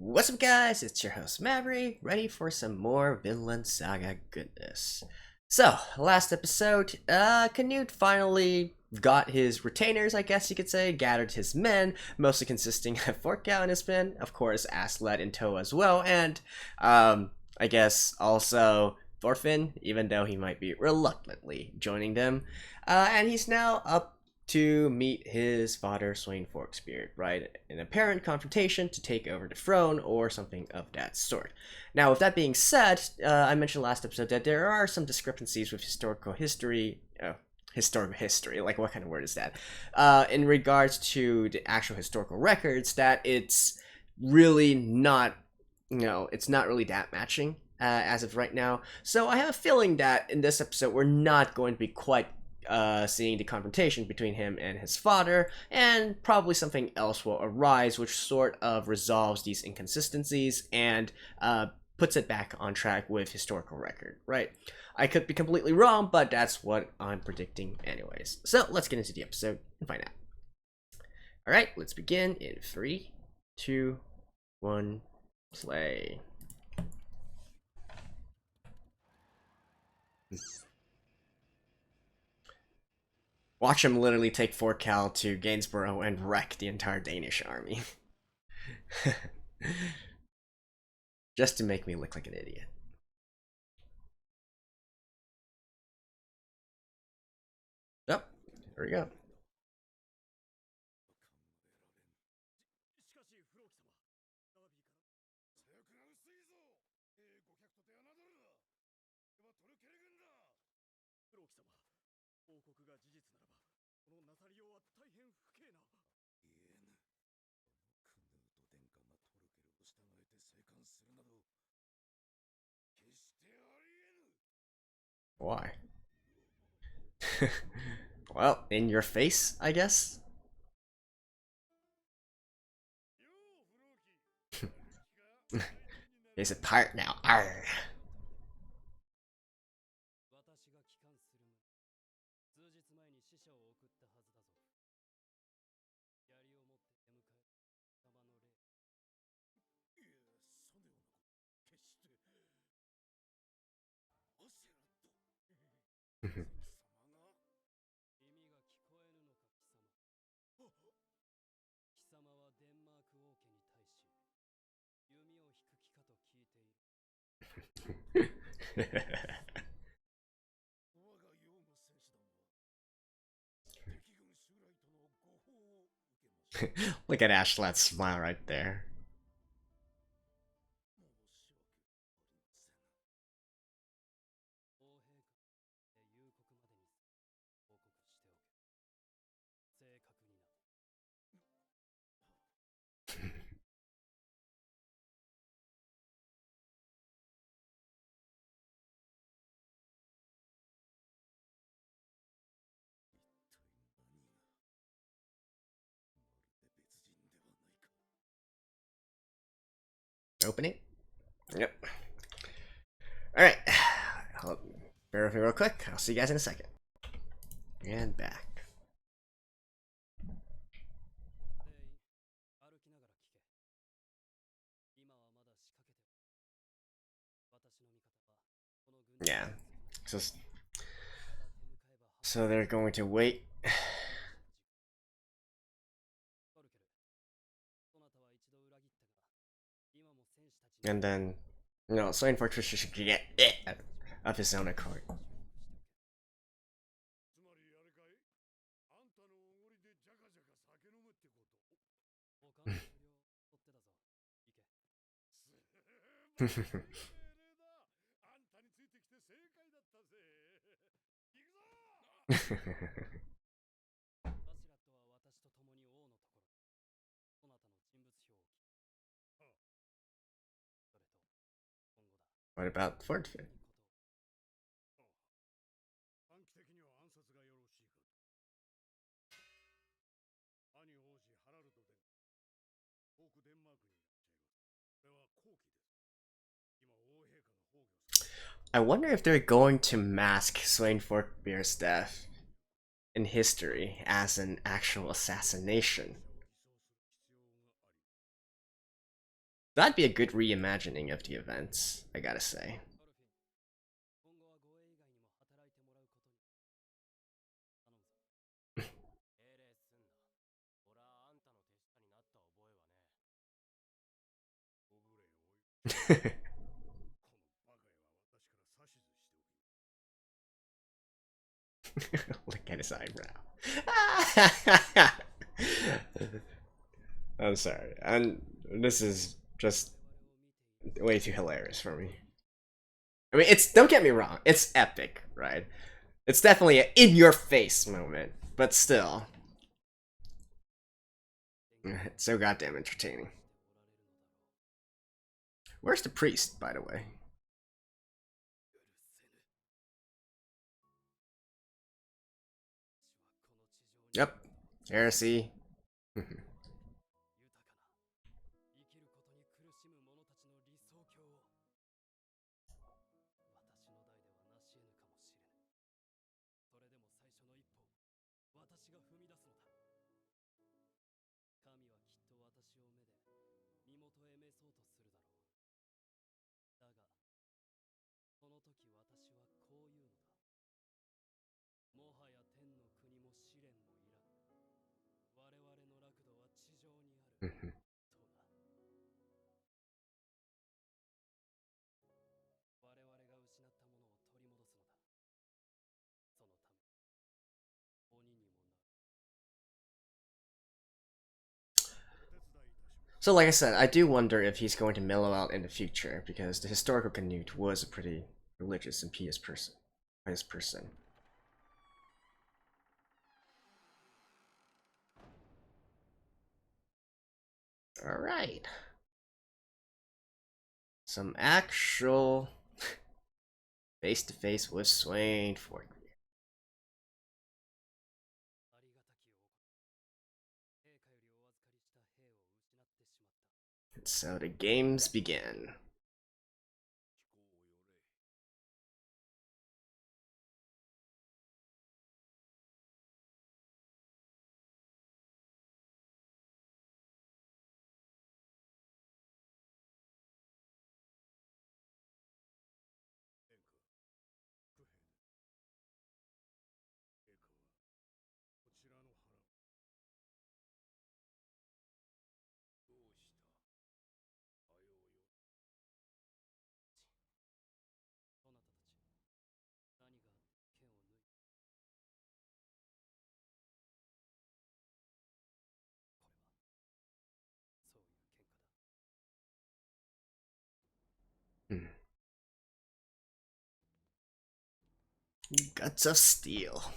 What's up, guys? It's your host Maverick, ready for some more Vinland Saga goodness. So, last episode, Canute finally got his retainers, I guess you could say, gathered his men, mostly consisting of Forkow and his men, of course, Asled in tow as well, and, I guess also Thorfinn, even though he might be reluctantly joining them. And he's now up to meet his father, Sweyn Forkbeard, right? An apparent confrontation to take over the throne or something of that sort. Now, with that being said, I mentioned last episode that there are some discrepancies with historical history. Like what kind of word is that? In regards to the actual historical records, that it's really not, it's not really that matching as of right now. So I have a feeling that in this episode, we're not going to be quite seeing the confrontation between him and his father, and probably something else will arise which sort of resolves these inconsistencies and puts it back on track with historical record, right? I could be completely wrong, but that's what I'm predicting anyways. So let's get into the episode and find out. Alright, let's begin in 3, 2, 1, play. Watch him literally take Forkow to Gainsborough and wreck the entire Danish army. Just to make me look like an idiot. Oh, here we go. Why? Well, in your face, I guess? He's a pirate now. Arr. Look at Ashlad's smile right there. Open it? Yep. Alright. Bear with me real quick. I'll see you guys in a second. And back. Yeah. So they're going to wait. And then, Sweyn Forkbeard should get it of his own accord. What about Forkbeard? I wonder if they're going to mask Sweyn Forkbeard's death in history as an actual assassination. That'd be a good reimagining of the events, I gotta say. Look at his eyebrow. I'm sorry. This is just way too hilarious for me. I mean, don't get me wrong, it's epic, right? It's definitely an in-your-face moment, but still. It's so goddamn entertaining. Where's the priest, by the way? Yep. Heresy. So, like I said, I do wonder if he's going to mellow out in the future, because the historical Canute was a pretty religious and pious person. Alright. Some actual face-to-face with Sweyn for so the games begin. Guts of Steel.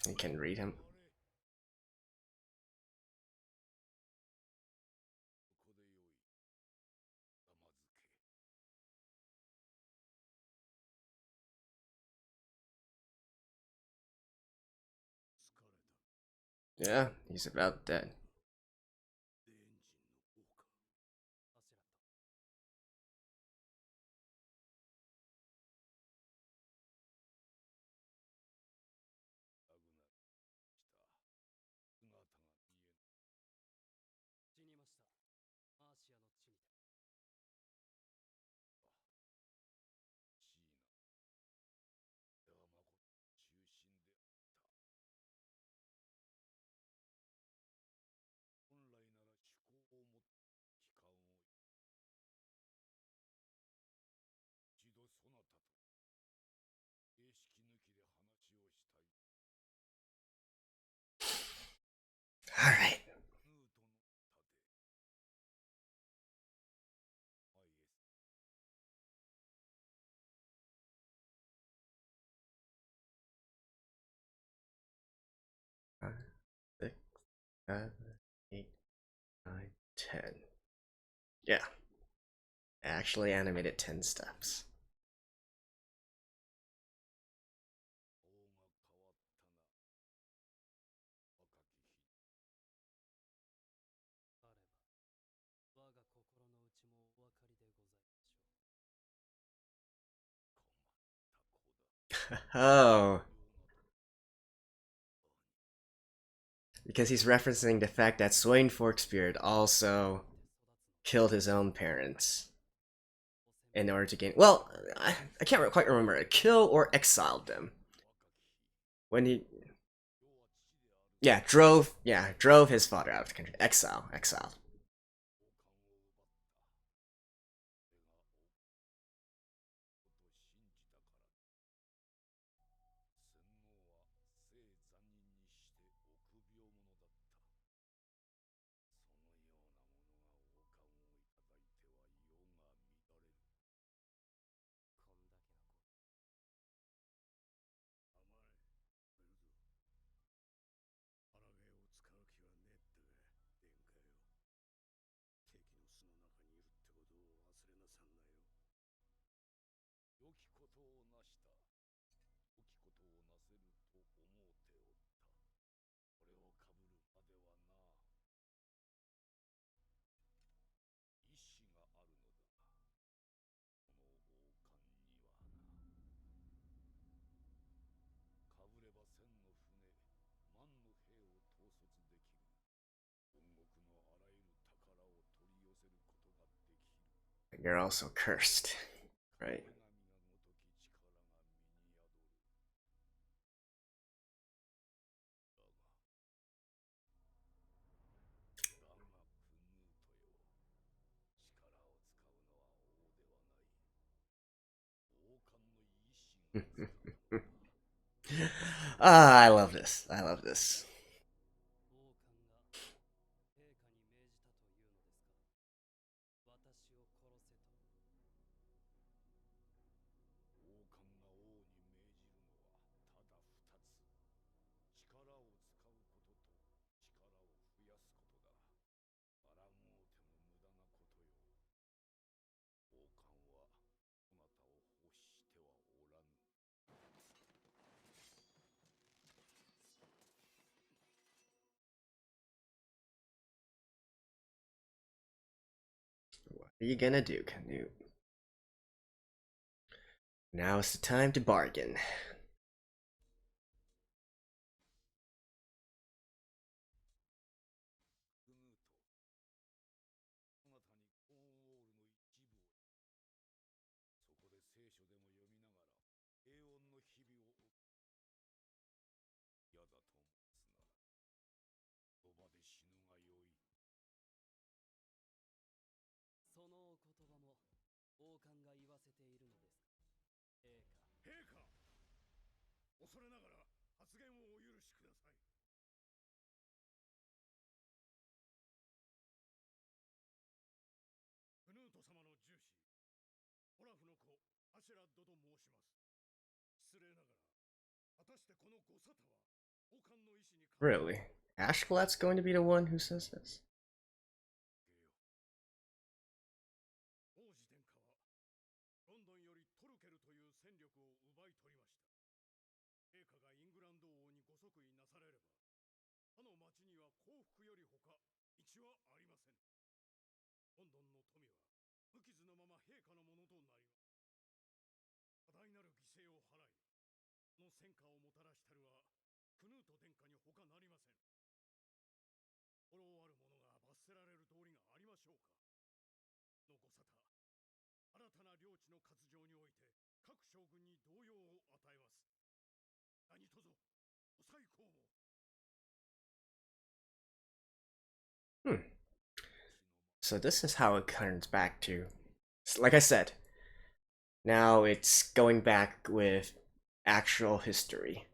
You can read him. Yeah, he's about dead. All right. Five, 6, 7, 8, 9, 10. Yeah. Actually animated 10 steps. Oh. Because he's referencing the fact that Sweyn Forkbeard also killed his own parents in order to gain. Well, I can't quite remember. Kill or exiled them when he. Yeah, drove his father out of the country. Exiled. You're also cursed, right? I love this. I love this. What are you gonna do, Canute? Now is the time to bargain. Really? Ashclatt's going to be the one who says this? Hmm. So this is how it turns back to, like I said, now it's going back with actual history.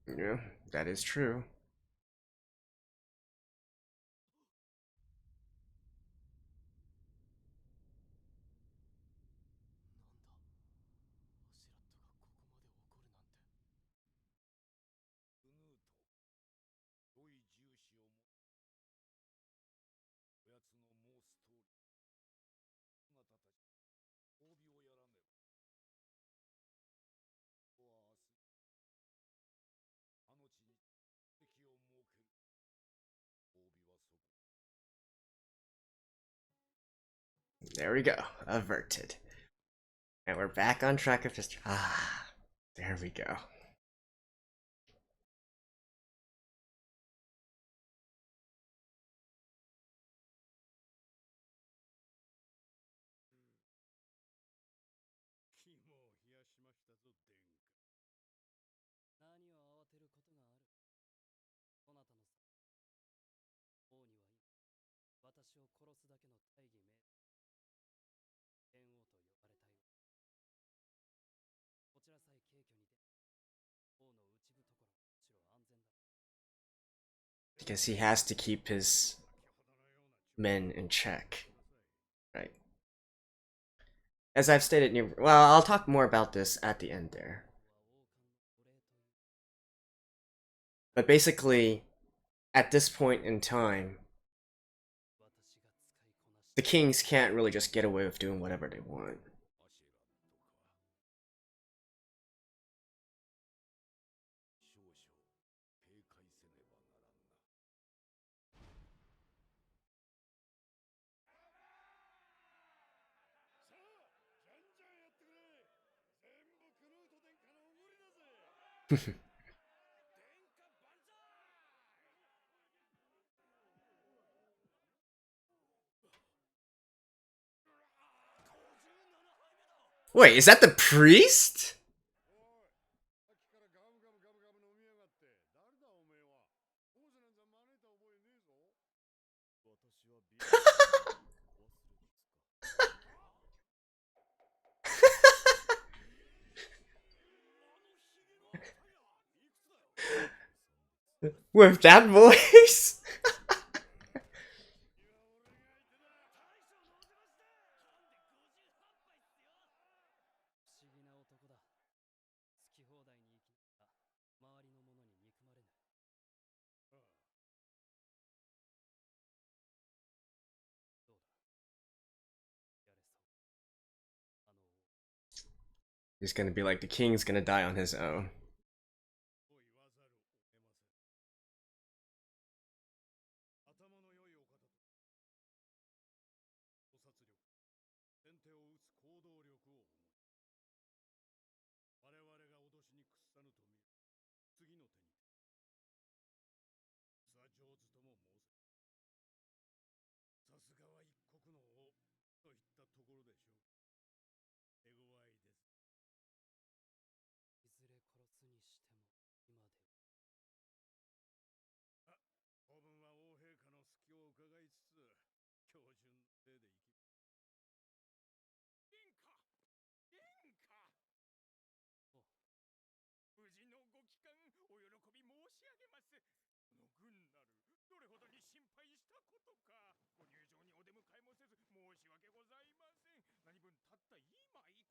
Yeah, that is true. There we go. Averted. And we're back on track of history. Ah, there we go. Because he has to keep his men in check, right? As I've stated, well, I'll talk more about this at the end there. But basically, at this point in time, the kings can't really just get away with doing whatever they want. Wait, is that the priest? With that voice? He's gonna be like, the king's gonna die on his own.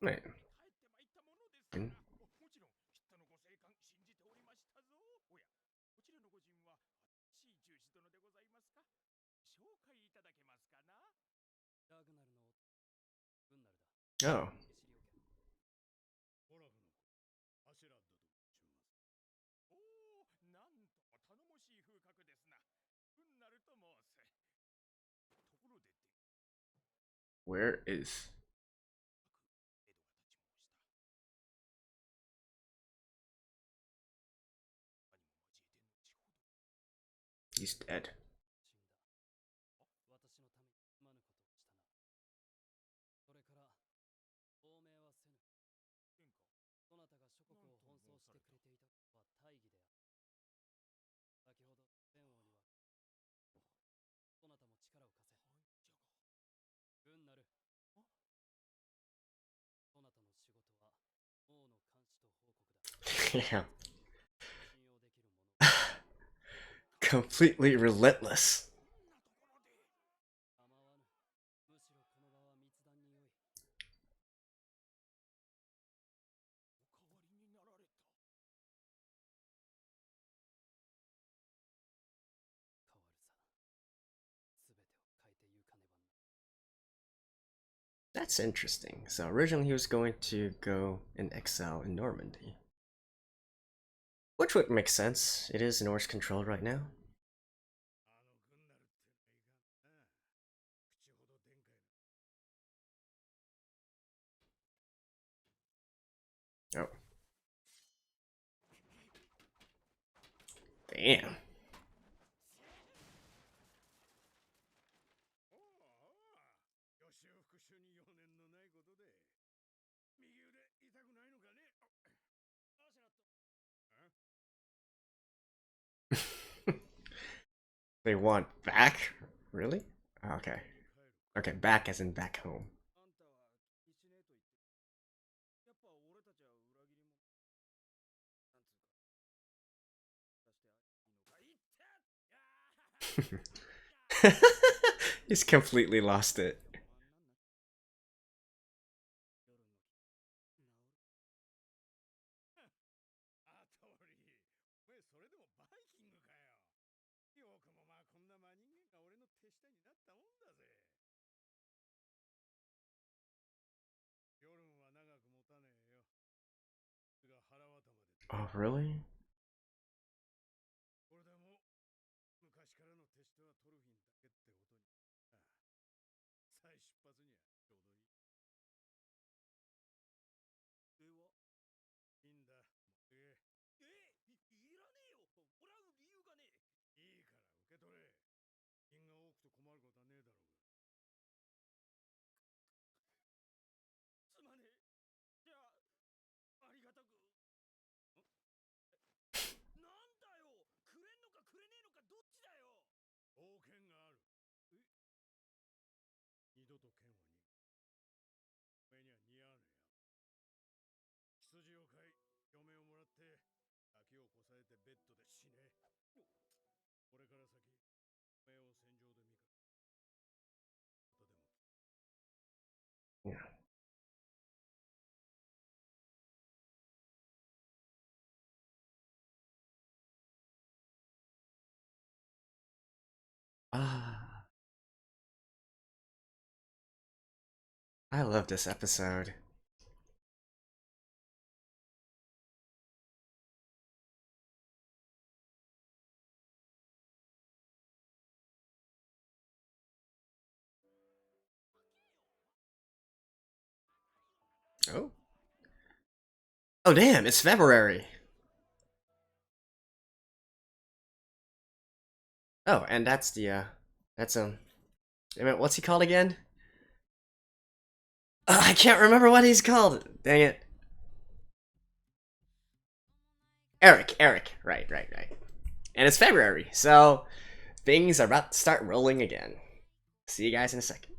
Right. Oh. Where is... He's dead. Yeah. Completely relentless. That's interesting. So originally he was going to go in exile in Normandy. Which would make sense. It is Norse controlled right now. Damn. They want back? Really? Okay. Okay, back as in back home. He's completely lost it. Oh, really? Yeah. Ah, I love this episode. Oh. Oh, damn, it's February. Oh, and that's the, that's, what's he called again? I can't remember what he's called. Dang it. Eric. Right. And it's February, so things are about to start rolling again. See you guys in a second.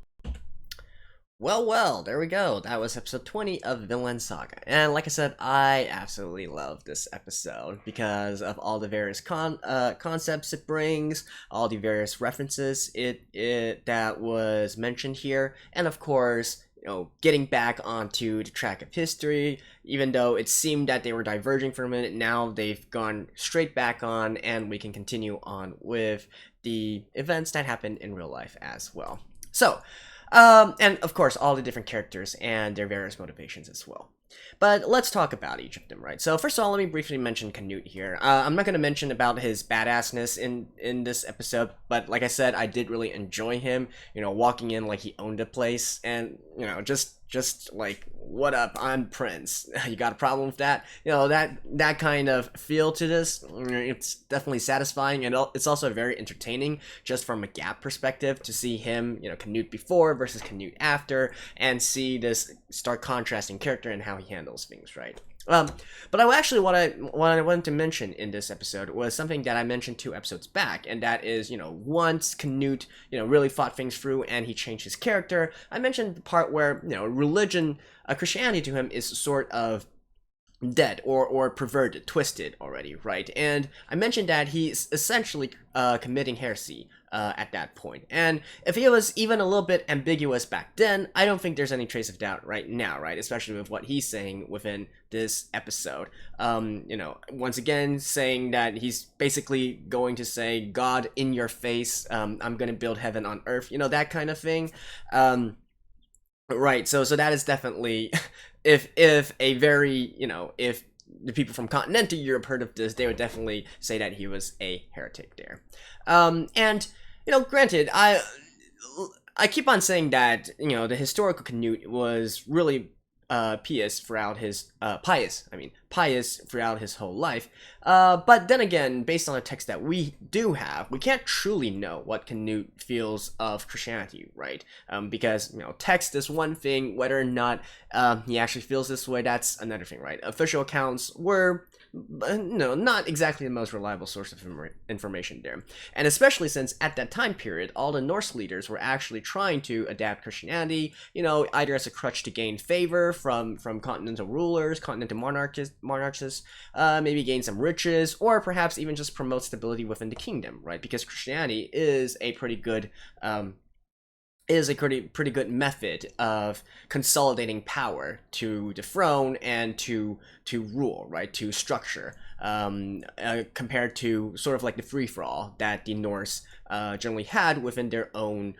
Well, there we go. That was episode 20 of Vinland Saga. And like I said, I absolutely love this episode because of all the various concepts it brings, all the various references it that was mentioned here, and of course, you know, getting back onto the track of history, even though it seemed that they were diverging for a minute, now they've gone straight back on, and we can continue on with the events that happened in real life as well. So, and of course, all the different characters and their various motivations as well. But let's talk about each of them, right? So first of all, let me briefly mention Canute here. I'm not going to mention about his badassness in this episode, but like I said, I did really enjoy him. You know, walking in like he owned a place, and you know, just like, what up, I'm Prince. You got a problem with that? You know, that kind of feel to this. It's definitely satisfying, and it's also very entertaining just from a gap perspective to see him, you know, Canute before versus Canute after, and see this stark contrasting character and how he handles things, right? But I actually what I wanted to mention in this episode was something that I mentioned 2 episodes back, and that is, you know, once Canute, you know, really fought things through and he changed his character, I mentioned the part where, you know, religion, Christianity to him is sort of dead or perverted, twisted already, right? And I mentioned that he's essentially committing heresy at that point. And if he was even a little bit ambiguous back then, I don't think there's any trace of doubt right now, right? Especially with what he's saying within this episode. You know, once again, saying that he's basically going to say, God in your face, I'm gonna build heaven on earth, you know, that kind of thing. Right, so that is definitely, if a very, you know, if the people from continental Europe heard of this, they would definitely say that he was a heretic there. And you know, granted, I keep on saying that, you know, the historical Canute was really pious throughout his pious throughout his whole life. But then again, based on the text that we do have, we can't truly know what Canute feels of Christianity, right? Because text is one thing, whether or not he actually feels this way, that's another thing, right? Official accounts were not exactly the most reliable source of information there. And especially since at that time period, all the Norse leaders were actually trying to adapt Christianity, either as a crutch to gain favor from continental rulers, continental monarchs, maybe gain some riches, or perhaps even just promote stability within the kingdom, right? Because Christianity is a pretty good pretty good method of consolidating power to the throne and to rule, right, to structure, compared to sort of like the free-for-all that the Norse generally had within their own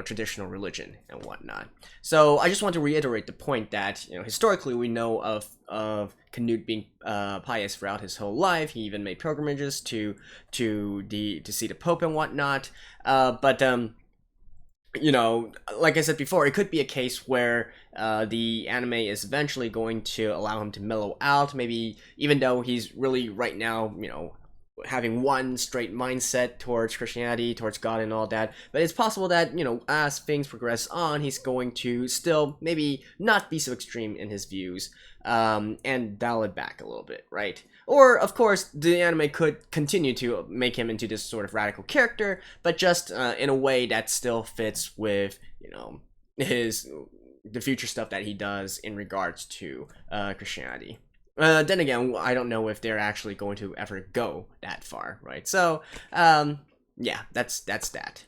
traditional religion and whatnot. So I just want to reiterate the point that historically we know of Canute being pious throughout his whole life. He even made pilgrimages to see the Pope and whatnot. But like I said before, it could be a case where the anime is eventually going to allow him to mellow out, maybe even though he's really right now, having one straight mindset towards Christianity, towards God and all that. But it's possible that, as things progress on, he's going to still maybe not be so extreme in his views, and dial it back a little bit, right? Or, of course, the anime could continue to make him into this sort of radical character, but just in a way that still fits with, the future stuff that he does in regards to Christianity. Then again, I don't know if they're actually going to ever go that far, right? So, yeah, that's that.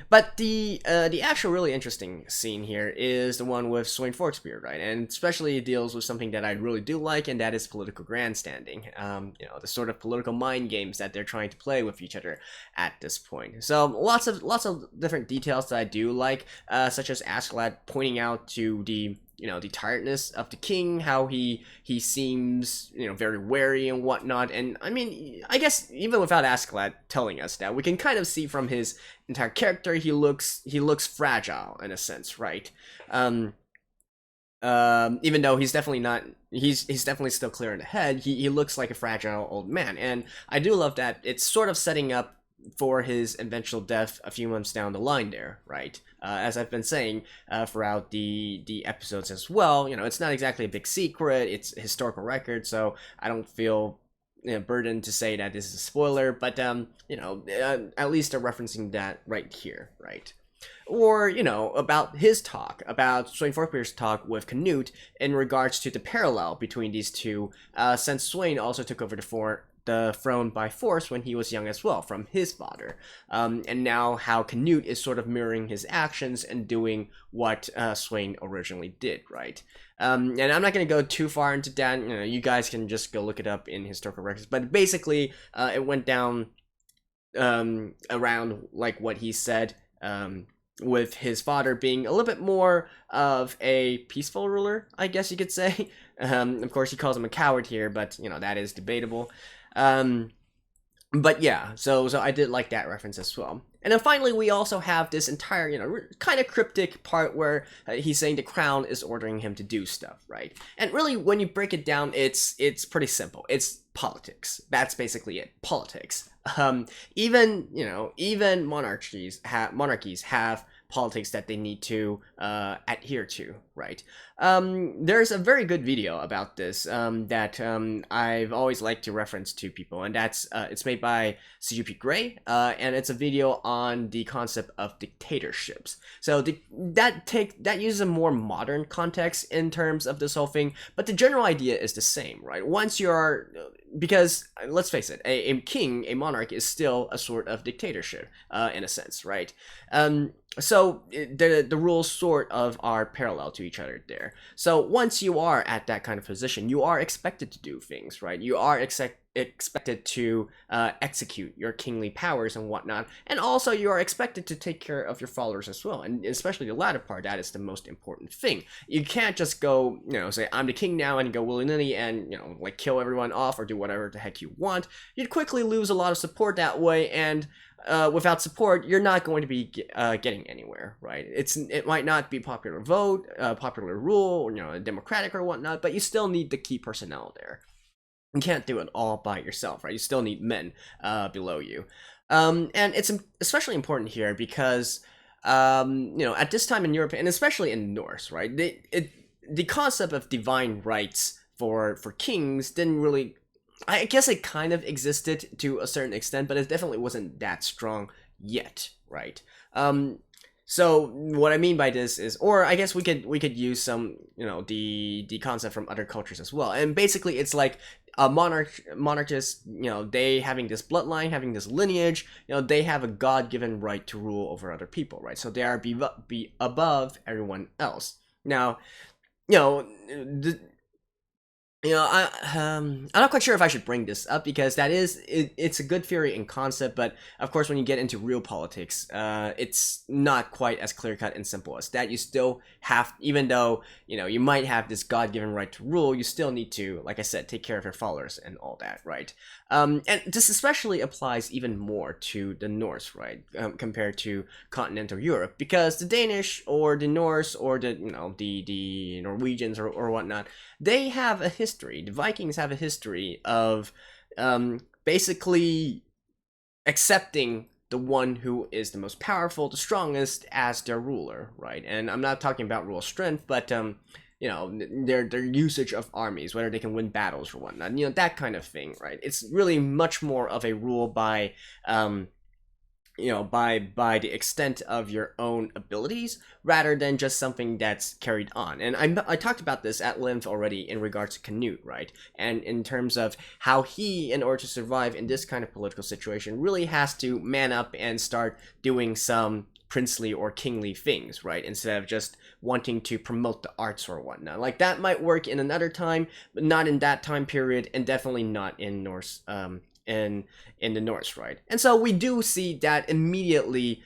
But the actual really interesting scene here is the one with Sweyn Forksbeard, right? And especially it deals with something that I really do like, and that is political grandstanding. The sort of political mind games that they're trying to play with each other at this point. So lots of different details that I do like, such as Askeladd pointing out to the the tiredness of the king, how he seems, very wary and whatnot. And I mean, I guess even without Askeladd telling us that, we can kind of see from his entire character, he looks fragile in a sense, right? Even though he's definitely not, he's definitely still clear in the head, he looks like a fragile old man. And I do love that it's sort of setting up for his eventual death a few months down the line there, right? As I've been saying throughout the episodes as well, it's not exactly a big secret, it's a historical record, so I don't feel burdened to say that this is a spoiler, but at least they're referencing that right here, right? Or, about his talk, about Sweyn Forkbeard's talk with Canute in regards to the parallel between these two, since Sweyn also took over the throne by force when he was young as well, from his father. And now how Canute is sort of mirroring his actions and doing what Sweyn originally did, right? And I'm not going to go too far into that. You guys can just go look it up in historical records. But basically, it went down around like what he said, with his father being a little bit more of a peaceful ruler, I guess you could say. Of course, he calls him a coward here, but, that is debatable. But yeah, so I did like that reference as well. And then finally, we also have this entire, kind of cryptic part where he's saying the crown is ordering him to do stuff, right? And really, when you break it down, it's pretty simple. It's politics. That's basically it. Politics. Even monarchies have politics that they need to adhere to, right? There's a very good video about this that I've always liked to reference to people, and that's it's made by CGP Grey, and it's a video on the concept of dictatorships. So that uses a more modern context in terms of this whole thing, but the general idea is the same, right? Because let's face it, a monarch is still a sort of dictatorship, in a sense, right? So the rules sort of are parallel to each other there. So once you are at that kind of position, you are expected to do things, right? You are expected to execute your kingly powers and whatnot, and also you are expected to take care of your followers as well, and especially the latter part, that is the most important thing. You can't just go, say I'm the king now and go willy-nilly and, like kill everyone off or do whatever the heck you want. You'd quickly lose a lot of support that way, and without support, you're not going to be getting anywhere, right? It might not be popular vote, popular rule, democratic or whatnot, but you still need the key personnel there. You can't do it all by yourself, right? You still need men below you. And it's especially important here because, at this time in Europe, and especially in Norse, right? The concept of divine rights for kings didn't really... I guess it kind of existed to a certain extent, but it definitely wasn't that strong yet, right? So what I mean by this is, or I guess we could use some, the concept from other cultures as well. And basically it's like a monarchist, they having this bloodline, having this lineage, they have a God-given right to rule over other people, right? So they are be above everyone else. Now, I'm not quite sure if I should bring this up because it's a good theory in concept, but of course when you get into real politics, it's not quite as clear-cut and simple as that. You still have, even though, you might have this God-given right to rule, you still need to, like I said, take care of your followers and all that, right? And this especially applies even more to the Norse, right, compared to continental Europe, because the Danish or the Norse or the, the Norwegians or whatnot, they have a history. The Vikings have a history of basically accepting the one who is the most powerful, the strongest, as their ruler, right? And I'm not talking about rule strength, but their usage of armies, whether they can win battles or whatnot, that kind of thing, right? It's really much more of a rule by by the extent of your own abilities rather than just something that's carried on. And I talked about this at length already in regards to Canute, right? And in terms of how he, in order to survive in this kind of political situation, really has to man up and start doing some princely or kingly things, right? Instead of just wanting to promote the arts or whatnot. Like, that might work in another time, but not in that time period, and definitely not in Norse, in the Norse, right? And so we do see that immediately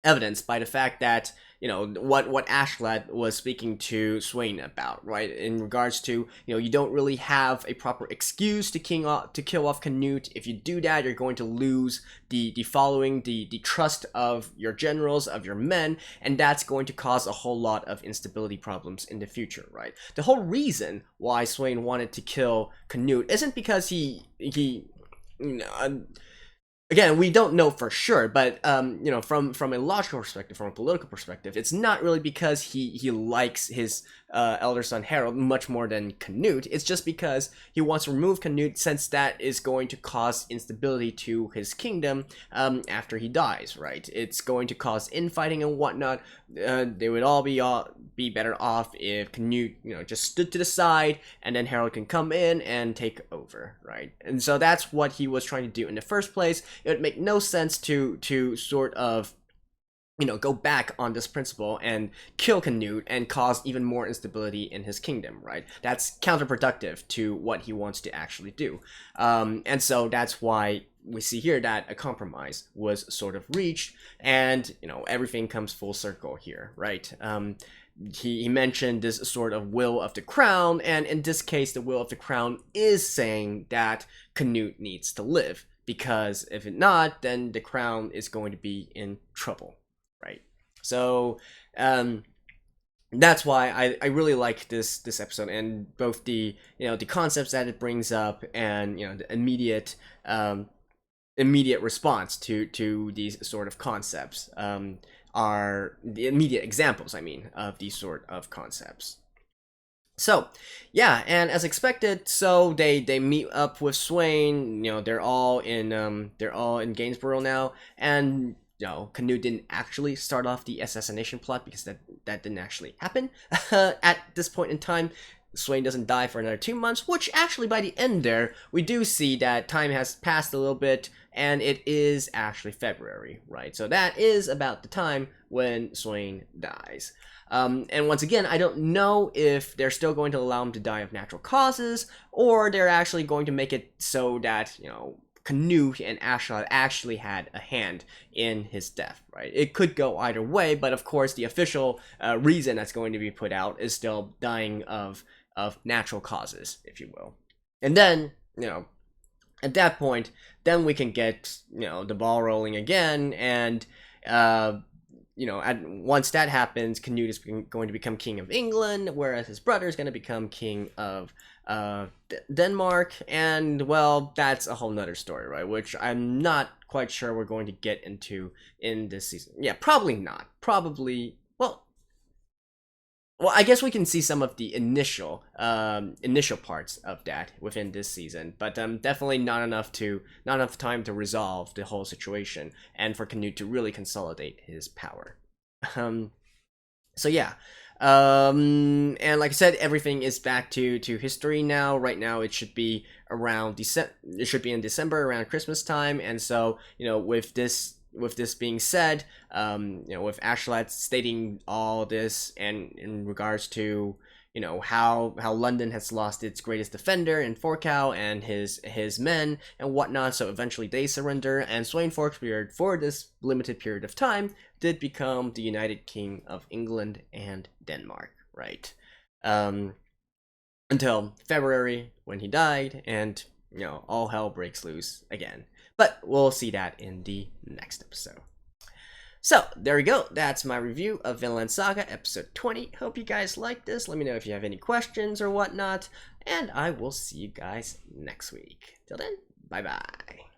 evidenced by the fact that, what Askeladd was speaking to Sweyn about, right? In regards to, you don't really have a proper excuse to kill off Canute. If you do that, you're going to lose the following, the trust of your generals, of your men, and that's going to cause a whole lot of instability problems in the future, right? The whole reason why Sweyn wanted to kill Canute isn't because he again, we don't know for sure, but from a logical perspective, from a political perspective, it's not really because he likes his elder son Harold much more than Canute. It's just because he wants to remove Canute, since that is going to cause instability to his kingdom after he dies, right? It's going to cause infighting and whatnot. They would all be better off if Canute, just stood to the side, and then Harold can come in and take over, right? And so that's what he was trying to do in the first place. It would make no sense to sort of go back on this principle and kill Canute and cause even more instability in his kingdom, right? That's counterproductive to what he wants to actually do. And so that's why we see here that a compromise was sort of reached, and everything comes full circle here, right? He mentioned this sort of will of the crown, and in this case, the will of the crown is saying that Canute needs to live, because if it not, then the crown is going to be in trouble, right? So that's why I really like this episode, and both the the concepts that it brings up, and the immediate response to these sort of concepts are the immediate examples, of these sort of concepts. So, yeah, and as expected, so they meet up with Sweyn. They're all in Gainsborough now, and Canute didn't actually start off the assassination plot, because that didn't actually happen at this point in time. Sweyn doesn't die for another 2 months, which actually by the end there, we do see that time has passed a little bit, and it is actually February, right? So that is about the time when Sweyn dies. And once again, I don't know if they're still going to allow him to die of natural causes, or they're actually going to make it so that, you know, Canute and Askeladd actually had a hand in his death, right? It could go either way, but of course the official reason that's going to be put out is still dying of natural causes, if you will. And then, you know, at that point, then we can get, you know, the ball rolling again, and you know, once that happens, Canute is going to become king of England, whereas his brother is going to become king of Denmark, and well, that's a whole nother story, right? Which I'm not quite sure we're going to get into in this season. Yeah, probably not. Probably, well, I guess we can see some of the initial parts of that within this season, but definitely not enough time to resolve the whole situation and for Canute to really consolidate his power. So yeah, and like I said, everything is back to history now. Right now, it should be around It should be in December, around Christmas time, and so, you know, with this being said, you know, with Askeladd stating all this, and in regards to, you know, how London has lost its greatest defender in Forcow and his men and whatnot, so eventually they surrender, and Sweyn Forkbeard, for this limited period of time, did become the United King of England and Denmark, right? Until February, when he died, and, you know, all hell breaks loose again. But we'll see that in the next episode. So, there we go. That's my review of Vinland Saga, episode 20. Hope you guys liked this. Let me know if you have any questions or whatnot. And I will see you guys next week. Till then, bye-bye.